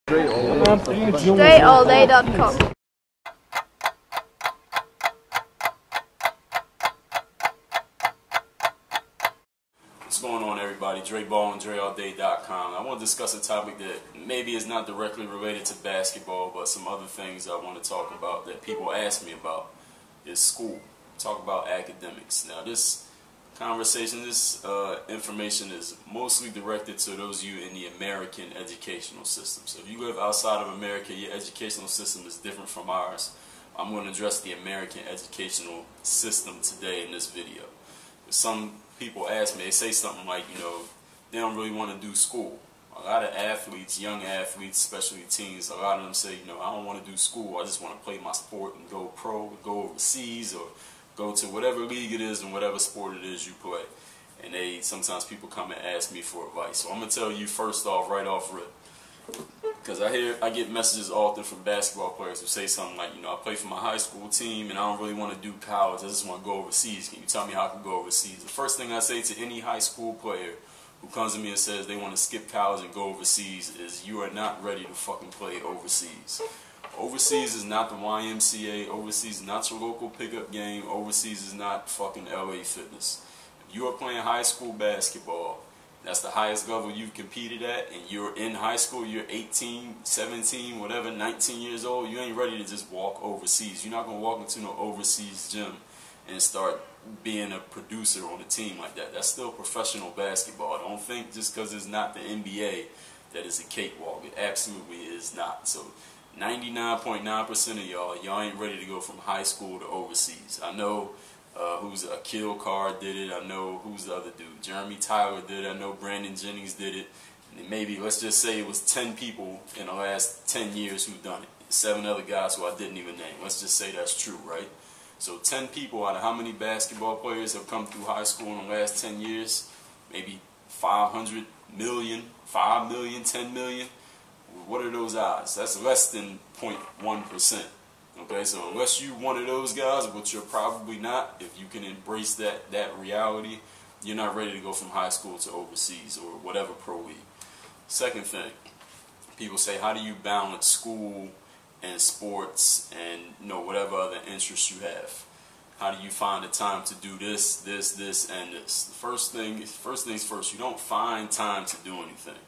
DreAllDay.com. What's going on, everybody? Dre Baldwin, DreAllDay.com. I want to discuss a topic that maybe is not directly related to basketball, but some other things I want to talk about that people ask me about is school. Talk about academics. Now, this conversation, this information is mostly directed to those of you in the American educational system. So if you live outside of America, your educational system is different from ours. I'm going to address the American educational system today in this video. Some people ask me, they say something like, they don't really want to do school. A lot of athletes, young athletes, especially teens, a lot of them say, I don't want to do school. I just want to play my sport and go pro, go overseas, or go to whatever league it is and whatever sport it is you play. And sometimes people come and ask me for advice. So I'm going to tell you first off, right off rip, because I get messages often from basketball players who say something like, I play for my high school team and I don't really want to do college. I just want to go overseas. Can you tell me how I can go overseas? The first thing I say to any high school player who comes to me and says they want to skip college and go overseas is, you are not ready to fucking play overseas. Overseas is not the YMCA. Overseas is not your local pickup game. Overseas is not fucking LA Fitness. If you are playing high school basketball, that's the highest level you've competed at, and you're in high school, you're 18, 17, whatever, 19 years old, you ain't ready to just walk overseas. You're not going to walk into no overseas gym and start being a producer on a team like that. That's still professional basketball. Don't think just because it's not the NBA that it's a cakewalk. It absolutely is not. So 99.9% of y'all ain't ready to go from high school to overseas. I know who's Akil Carr did it. I know who's the other dude. Jeremy Tyler did it. I know Brandon Jennings did it. And maybe, let's just say it was 10 people in the last 10 years who've done it. 7 other guys who I didn't even name. Let's just say that's true, right? So 10 people out of how many basketball players have come through high school in the last 10 years? Maybe 500 million, 5 million, 10 million. What are those odds? That's less than 0.1%. Okay, so unless you're one of those guys, which you're probably not, if you can embrace that reality, you're not ready to go from high school to overseas or whatever pro league. Second thing, people say, how do you balance school and sports and whatever other interests you have? How do you find the time to do this, this, and this? The first things first, you don't find time to do anything.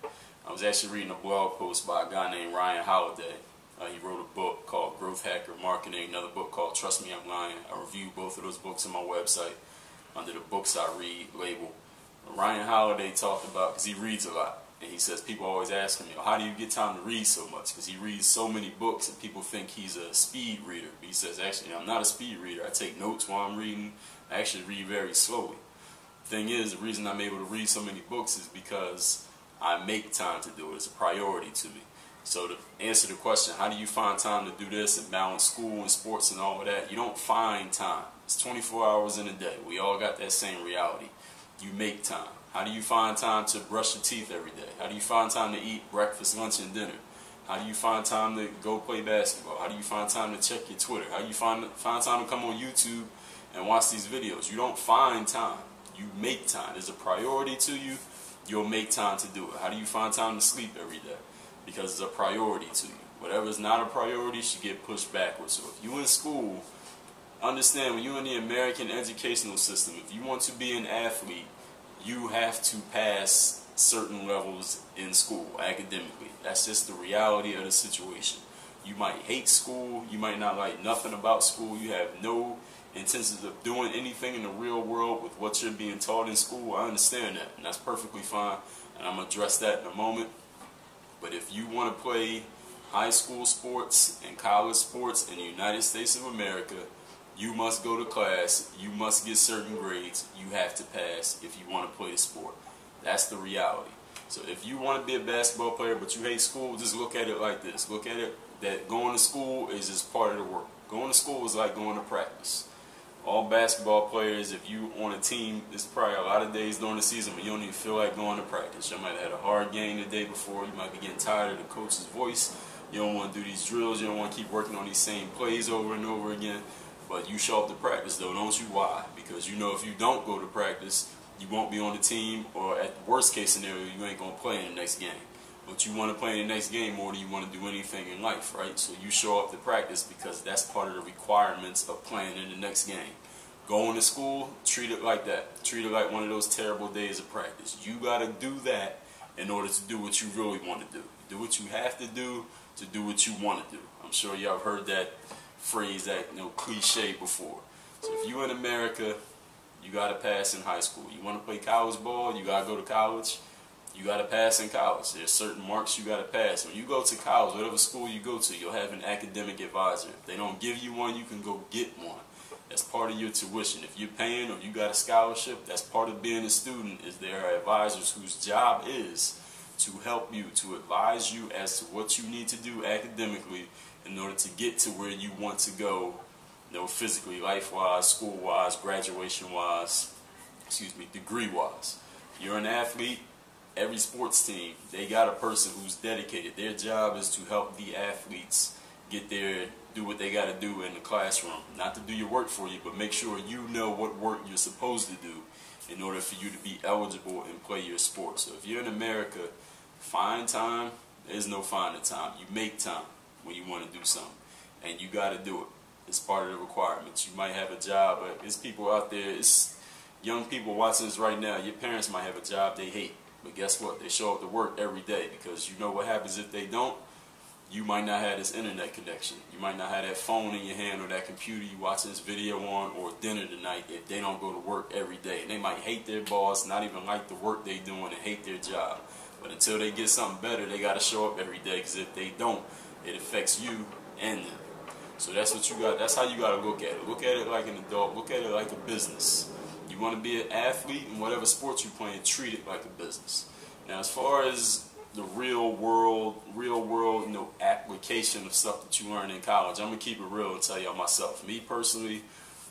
I was actually reading a blog post by a guy named Ryan Holiday. He wrote a book called Growth Hacker Marketing, another book called Trust Me, I'm Lying. I reviewed both of those books on my website under the Books I Read label. Ryan Holiday talked about, because he reads a lot, and he says people always ask him, how do you get time to read so much? Because he reads so many books and people think he's a speed reader. But he says, actually, I'm not a speed reader. I take notes while I'm reading. I actually read very slowly. The thing is, the reason I'm able to read so many books is because I make time to do it. It's a priority to me. So to answer the question, how do you find time to do this and balance school and sports and all of that? You don't find time. It's 24 hours in a day. We all got that same reality. You make time. How do you find time to brush your teeth every day? How do you find time to eat breakfast, lunch, and dinner? How do you find time to go play basketball? How do you find time to check your Twitter? How do you find time to come on YouTube and watch these videos? You don't find time. You make time. There's a priority to you. You'll make time to do it. How do you find time to sleep every day? Because it's a priority to you. Whatever is not a priority should get pushed backwards. So if you're in school, understand when you're in the American educational system, if you want to be an athlete, you have to pass certain levels in school, academically. That's just the reality of the situation. You might hate school, you might not like nothing about school, you have no intentions of doing anything in the real world with what you're being taught in school. I understand that, and that's perfectly fine, and I'm going to address that in a moment. But if you want to play high school sports and college sports in the United States of America, you must go to class, you must get certain grades, you have to pass if you want to play the sport. That's the reality. So if you want to be a basketball player but you hate school, just look at it like this. Look at it that going to school is just part of the work. Going to school is like going to practice. All basketball players, if you on a team, it's probably a lot of days during the season when you don't even feel like going to practice. You might have had a hard game the day before. You might be getting tired of the coach's voice. You don't want to do these drills. You don't want to keep working on these same plays over and over again. But you show up to practice, though, don't you? Why? Because you know if you don't go to practice, you won't be on the team, or at the worst case scenario, you ain't going to play in the next game. but you want to play in the next game more than you want to do anything in life, right? So you show up to practice because that's part of the requirements of playing in the next game. Going to school, treat it like that. Treat it like one of those terrible days of practice. You got to do that in order to do what you really want to do. Do what you have to do what you want to do. I'm sure y'all have heard that phrase, that cliche before. So if you're in America, you got to pass in high school. You want to play college ball, you got to go to college. You got to pass in college. There's certain marks you got to pass. When you go to college, whatever school you go to, you'll have an academic advisor. If they don't give you one, you can go get one. That's part of your tuition. If you're paying or you got a scholarship, that's part of being a student, is there are advisors whose job is to help you, to advise you as to what you need to do academically in order to get to where you want to go, physically, life-wise, school-wise, graduation-wise, degree-wise. If you're an athlete, every sports team, they got a person who's dedicated. Their job is to help the athletes do what they got to do in the classroom. Not to do your work for you, but make sure you know what work you're supposed to do in order for you to be eligible and play your sport. So if you're in America, find time. There's no finding time. You make time when you want to do something, and you got to do it. It's part of the requirements. You might have a job, but there's people out there, it's young people watching this right now. Your parents might have a job they hate, but guess what? They show up to work every day, because you know what happens if they don't? You might not have this internet connection. You might not have that phone in your hand or that computer you watching this video on, or dinner tonight, if they don't go to work every day. And they might hate their boss, not even like the work they doing, and hate their job. But until they get something better, they got to show up every day, because if they don't, it affects you and them. So that's what you got. That's how you got to look at it. Look at it like an adult. Look at it like a business. You want to be an athlete in whatever sport you're playing, treat it like a business. Now, as far as the real world, application of stuff that you learn in college, I'm gonna keep it real and tell y'all myself. Me personally,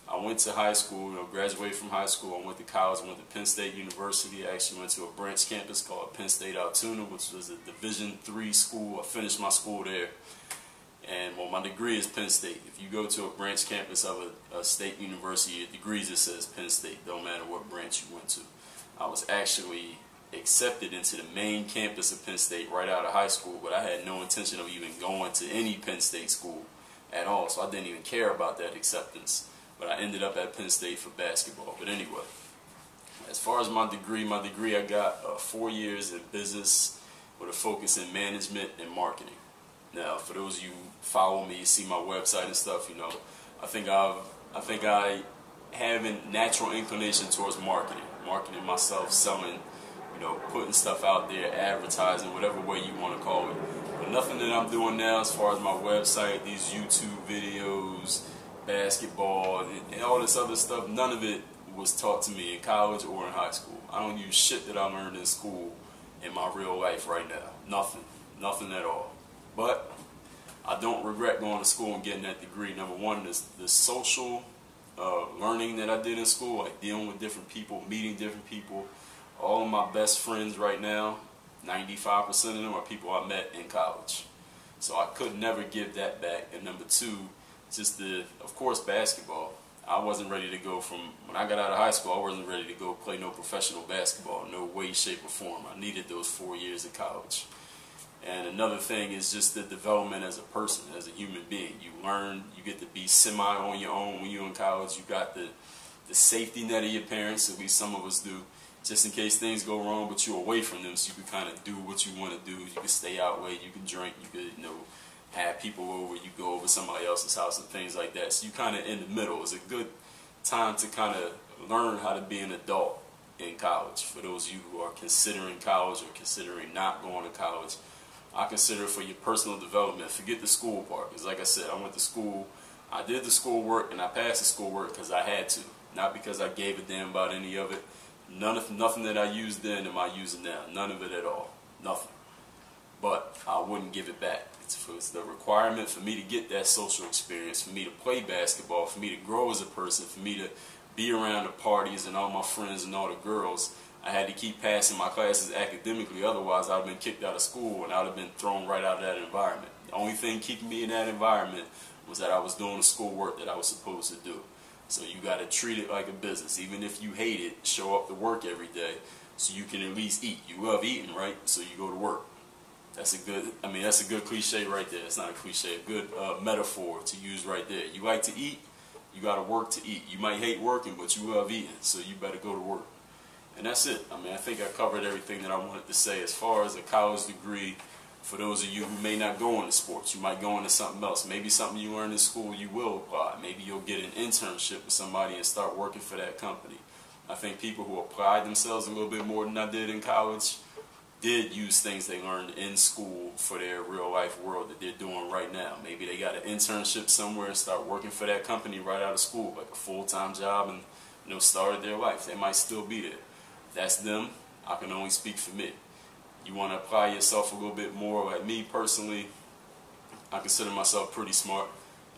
I went to high school, graduated from high school. I went to college. I went to Penn State University. I actually went to a branch campus called Penn State Altoona, which was a Division III school. I finished my school there. And well, my degree is Penn State. If you go to a branch campus of a state university, your degree just says Penn State. Don't matter what branch you went to. I was actually accepted into the main campus of Penn State right out of high school, but I had no intention of even going to any Penn State school at all, so I didn't even care about that acceptance. But I ended up at Penn State for basketball. But anyway, as far as my degree I got 4 years in business with a focus in management and marketing. Now, for those of you who follow me, see my website and stuff, I think I have a natural inclination towards marketing myself, selling, putting stuff out there, advertising, whatever way you want to call it. But nothing that I'm doing now as far as my website, these YouTube videos, basketball, and all this other stuff, none of it was taught to me in college or in high school. I don't use shit that I learned in school in my real life right now. Nothing at all. But I don't regret going to school and getting that degree. Number one, the social learning that I did in school, like dealing with different people, meeting different people. All of my best friends right now, 95% of them are people I met in college. So I could never give that back. And number two, just of course, basketball. I wasn't ready to go when I got out of high school, I wasn't ready to go play no professional basketball, no way, shape, or form. I needed those 4 years of college. And another thing is just the development as a person, as a human being. You learn, you get to be semi on your own when you're in college. You got the safety net of your parents, at least some of us do, just in case things go wrong, but you're away from them, so you can kind of do what you want to do. You can stay out late, you can drink, you could, have people over, you go over somebody else's house and things like that. So you kind of in the middle. It's a good time to kind of learn how to be an adult in college. For those of you who are considering college or considering not going to college, I consider it for your personal development. Forget the school part, because like I said, I went to school, I did the schoolwork, and I passed the schoolwork because I had to, not because I gave a damn about any of it. Nothing that I used then am I using now. None of it at all. Nothing. But I wouldn't give it back. It's the requirement for me to get that social experience, for me to play basketball, for me to grow as a person, for me to be around the parties and all my friends and all the girls. I had to keep passing my classes academically, otherwise I'd have been kicked out of school and I'd have been thrown right out of that environment. The only thing keeping me in that environment was that I was doing the schoolwork that I was supposed to do. So you got to treat it like a business. Even if you hate it, show up to work every day so you can at least eat. You love eating, right? So you go to work. That's a good cliche right there. It's not a cliche, a good metaphor to use right there. You like to eat, you got to work to eat. You might hate working, but you love eating, so you better go to work. And that's it. I think I covered everything that I wanted to say as far as a college degree. For those of you who may not go into sports, you might go into something else. Maybe something you learn in school you will apply. Maybe you'll get an internship with somebody and start working for that company. I think people who applied themselves a little bit more than I did in college did use things they learned in school for their real life world that they're doing right now. Maybe they got an internship somewhere and start working for that company right out of school, like a full-time job, and started their life. They might still be there. That's them. I can only speak for me. You want to apply yourself a little bit more. Like me personally, I consider myself pretty smart.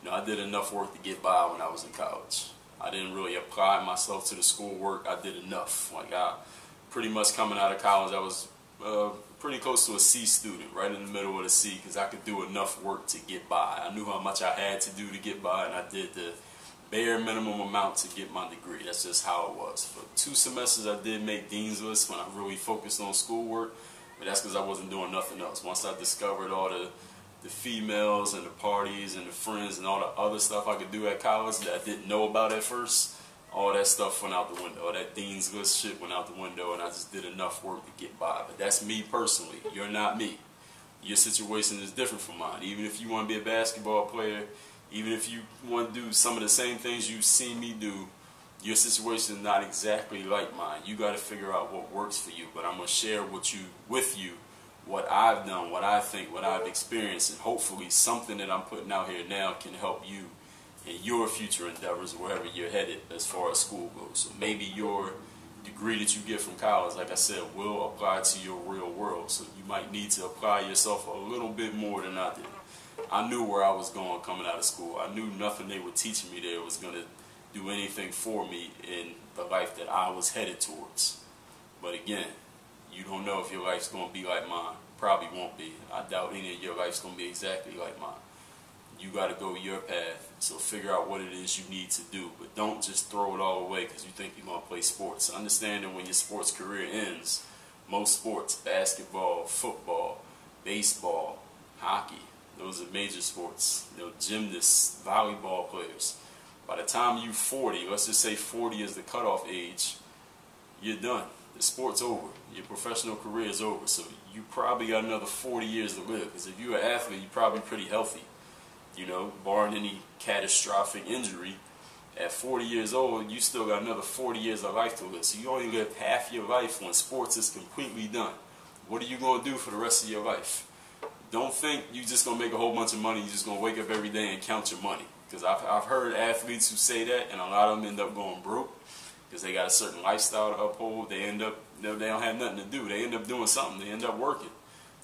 I did enough work to get by when I was in college. I didn't really apply myself to the school work. I did enough. Like I pretty much coming out of college, I was pretty close to a C student, right in the middle of the C, because I could do enough work to get by. I knew how much I had to do to get by, and I did the bare minimum amount to get my degree. That's just how it was. For 2 semesters, I did make dean's list when I really focused on schoolwork, but that's because I wasn't doing nothing else. Once I discovered all the females and the parties and the friends and all the other stuff I could do at college that I didn't know about at first, all that stuff went out the window. All that dean's list shit went out the window, and I just did enough work to get by. But that's me personally. You're not me. Your situation is different from mine. Even if you want to be a basketball player, even if you want to do some of the same things you've seen me do, your situation is not exactly like mine. You got to figure out what works for you. But I'm going to share with you what I've done, what I think, what I've experienced, and hopefully something that I'm putting out here now can help you in your future endeavors, wherever you're headed as far as school goes. So maybe your degree that you get from college, like I said, will apply to your real world. So you might need to apply yourself a little bit more than I did. I knew where I was going coming out of school. I knew nothing they were teaching me there was going to do anything for me in the life that I was headed towards. But again, you don't know if your life's going to be like mine. Probably won't be. I doubt any of your life's going to be exactly like mine. You got to go your path, so figure out what it is you need to do. But don't just throw it all away because you think you're going to play sports. Understand that when your sports career ends, most sports, basketball, football, baseball, hockey, those are major sports. Gymnasts, volleyball players. By the time you're 40, let's just say 40 is the cutoff age, you're done. The sport's over. Your professional career is over. So you probably got another 40 years to live. Because if you're an athlete, you're probably pretty healthy. Barring any catastrophic injury, at 40 years old, you still got another 40 years of life to live. So you only live half your life when sports is completely done. What are you going to do for the rest of your life? Don't think you're just going to make a whole bunch of money. You're just going to wake up every day and count your money. Because I've heard athletes who say that, and a lot of them end up going broke because they got a certain lifestyle to uphold. They end up, they don't have nothing to do. They end up doing something. They end up working.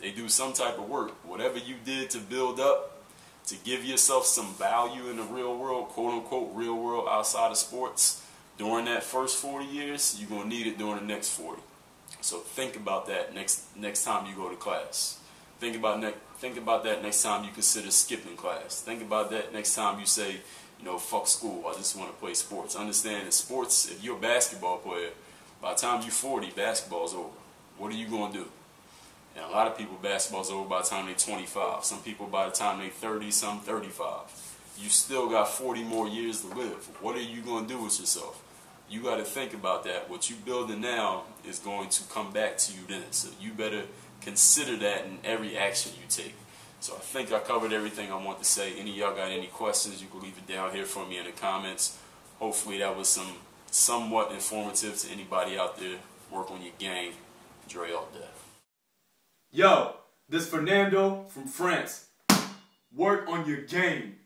They do some type of work. Whatever you did to build up, to give yourself some value in the real world, quote-unquote real world outside of sports, during that first 40 years, you're going to need it during the next 40. So think about that next time you go to class. Think about that next time you consider skipping class. Think about that next time you say, fuck school, I just want to play sports. Understand that sports, if you're a basketball player, by the time you're 40, basketball's over. What are you going to do? And a lot of people, basketball's over by the time they're 25. Some people by the time they're 30, some 35. You still got 40 more years to live. What are you going to do with yourself? You got to think about that. What you're building now is going to come back to you then. So you better consider that in every action you take. So I think I covered everything I want to say. Any of y'all got any questions, you can leave it down here for me in the comments. Hopefully that was somewhat informative to anybody out there. Work on your game. Dre all day. Yo, this Fernando from France. Work on your game.